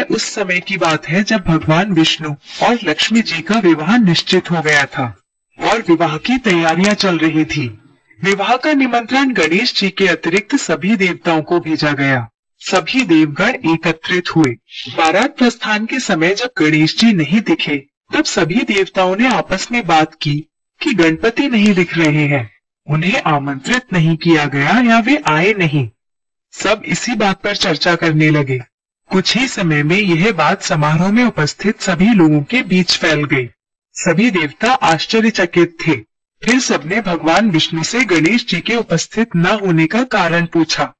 यह उस समय की बात है जब भगवान विष्णु और लक्ष्मी जी का विवाह निश्चित हो गया था और विवाह की तैयारियां चल रही थी। विवाह का निमंत्रण गणेश जी के अतिरिक्त सभी देवताओं को भेजा गया। सभी देवगण एकत्रित हुए। बारात प्रस्थान के समय जब गणेश जी नहीं दिखे, तब सभी देवताओं ने आपस में बात की कि गणपति नहीं दिख रहे हैं, उन्हें आमंत्रित नहीं किया गया या वे आए नहीं। सब इसी बात पर चर्चा करने लगे। कुछ ही समय में यह बात समारोह में उपस्थित सभी लोगों के बीच फैल गई। सभी देवता आश्चर्यचकित थे। फिर सबने भगवान विष्णु से गणेश जी के उपस्थित न होने का कारण पूछा।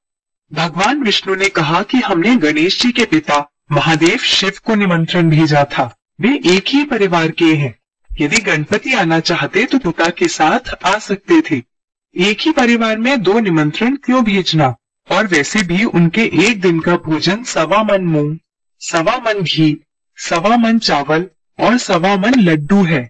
भगवान विष्णु ने कहा कि हमने गणेश जी के पिता महादेव शिव को निमंत्रण भेजा था। वे एक ही परिवार के हैं। यदि गणपति आना चाहते तो पिता के साथ आ सकते थे। एक ही परिवार में दो निमंत्रण क्यों भेजना? और वैसे भी उनके एक दिन का भोजन 1.25 मन मूंग, 1.25 मन घी, 1.25 मन चावल और 1.25 मन लड्डू है।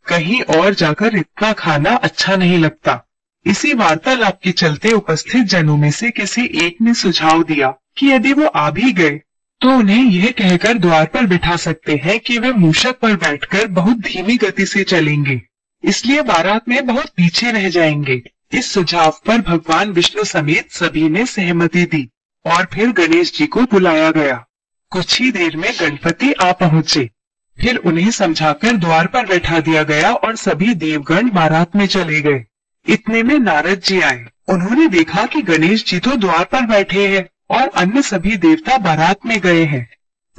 कहीं और जाकर इतना खाना अच्छा नहीं लगता। इसी वार्तालाप के चलते उपस्थित जनों में से किसी एक ने सुझाव दिया कि यदि वो आ भी गए तो उन्हें यह कहकर द्वार पर बिठा सकते हैं कि वे मूषक पर बैठकर बहुत धीमी गति से चलेंगे, इसलिए बारात में बहुत पीछे रह जाएंगे। इस सुझाव पर भगवान विष्णु समेत सभी ने सहमति दी और फिर गणेश जी को बुलाया गया। कुछ ही देर में गणपति आ पहुंचे। फिर उन्हें समझाकर द्वार पर बैठा दिया गया और सभी देवगण बारात में चले गए। इतने में नारद जी आए। उन्होंने देखा कि गणेश जी तो द्वार पर बैठे हैं और अन्य सभी देवता बारात में गए हैं।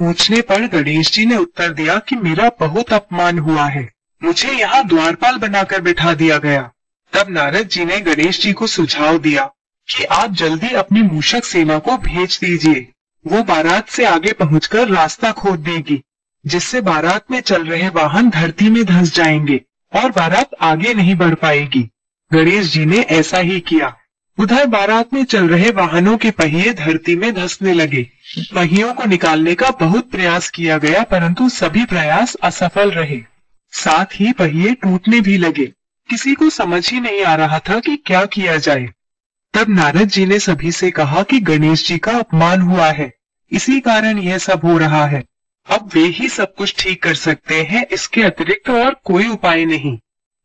पूछने पर गणेश जी ने उत्तर दिया कि मेरा बहुत अपमान हुआ है, मुझे यहाँ द्वारपाल बनाकर बिठा दिया गया। तब नारद जी ने गणेश जी को सुझाव दिया कि आप जल्दी अपनी मूषक सेना को भेज दीजिए। वो बारात से आगे पहुंचकर रास्ता खोद देगी, जिससे बारात में चल रहे वाहन धरती में धंस जाएंगे और बारात आगे नहीं बढ़ पाएगी। गणेश जी ने ऐसा ही किया। उधर बारात में चल रहे वाहनों के पहिए धरती में धंसने लगे। पहियों को निकालने का बहुत प्रयास किया गया, परंतु सभी प्रयास असफल रहे। साथ ही पहिए टूटने भी लगे। किसी को समझ ही नहीं आ रहा था कि क्या किया जाए। तब नारद जी ने सभी से कहा कि गणेश जी का अपमान हुआ है, इसी कारण यह सब हो रहा है। अब वे ही सब कुछ ठीक कर सकते हैं, इसके अतिरिक्त और कोई उपाय नहीं।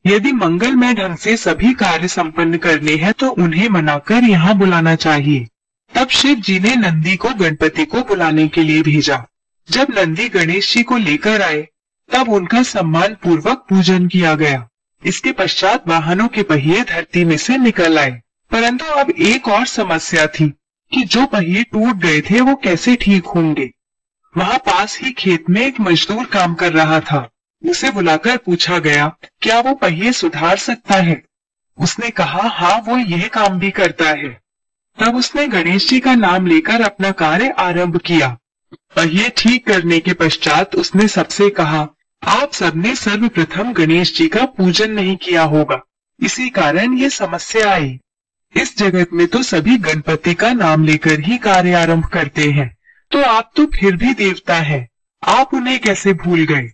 यदि मंगलमय ढंग से सभी कार्य संपन्न करने हैं तो उन्हें मनाकर यहाँ बुलाना चाहिए। तब शिव जी ने नंदी को गणपति को बुलाने के लिए भेजा। जब नंदी गणेश जी को लेकर आए तब उनका सम्मान पूर्वक पूजन किया गया। इसके पश्चात वाहनों के पहिए धरती में से निकल आए। परंतु अब एक और समस्या थी कि जो पहिए टूट गए थे वो कैसे ठीक होंगे। वहां पास ही खेत में एक मजदूर काम कर रहा था। उसे बुलाकर पूछा गया क्या वो पहिए सुधार सकता है। उसने कहा हाँ, वो यह काम भी करता है। तब उसने गणेश जी का नाम लेकर अपना कार्य आरंभ किया। पहिए ठीक करने के पश्चात उसने सबसे कहा आप सबने सर्वप्रथम गणेश जी का पूजन नहीं किया होगा, इसी कारण ये समस्या आई। इस जगत में तो सभी गणपति का नाम लेकर ही कार्य आरंभ करते हैं, तो आप तो फिर भी देवता हैं, आप उन्हें कैसे भूल गए।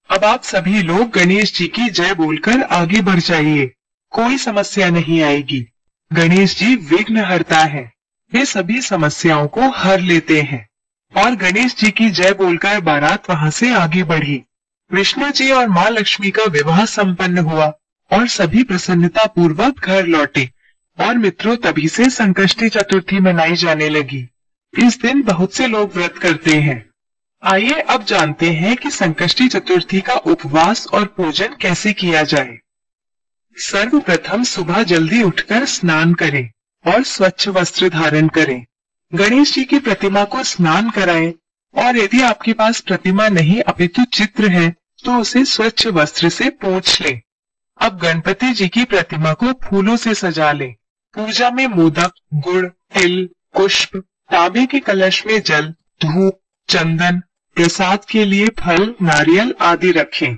अब आप सभी लोग गणेश जी की जय बोलकर आगे बढ़ जाइए, कोई समस्या नहीं आएगी। गणेश जी विघ्नहर्ता है, वे सभी समस्याओं को हर लेते हैं। और गणेश जी की जय बोलकर बारात वहां से आगे बढ़ी। विष्णु जी और माँ लक्ष्मी का विवाह संपन्न हुआ और सभी प्रसन्नता पूर्वक घर लौटे। और मित्रों, तभी से संकष्टी चतुर्थी मनाई जाने लगी। इस दिन बहुत से लोग व्रत करते हैं। आइए अब जानते हैं कि संकष्टी चतुर्थी का उपवास और पूजन कैसे किया जाए। सर्वप्रथम सुबह जल्दी उठकर स्नान करें और स्वच्छ वस्त्र धारण करें। गणेश जी की प्रतिमा को स्नान कराएं और यदि आपके पास प्रतिमा नहीं अपितु चित्र है तो उसे स्वच्छ वस्त्र से पोंछ लें। अब गणपति जी की प्रतिमा को फूलों से सजा लें। पूजा में मोदक, गुड़, तिल, पुष्प, तांबे के कलश में जल, धूप, चंदन, प्रसाद के लिए फल, नारियल आदि रखें।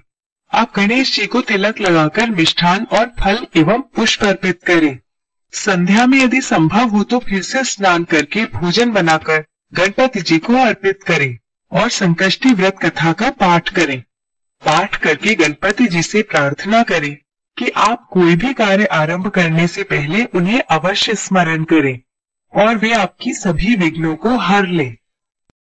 आप गणेश जी को तिलक लगाकर मिष्ठान और फल एवं पुष्प अर्पित करें। संध्या में यदि संभव हो तो फिर से स्नान करके भोजन बनाकर गणपति जी को अर्पित करें और संकष्टी व्रत कथा का पाठ करें। पाठ करके गणपति जी से प्रार्थना करें कि आप कोई भी कार्य आरंभ करने से पहले उन्हें अवश्य स्मरण करें और वे आपकी सभी विघ्नों को हर लें।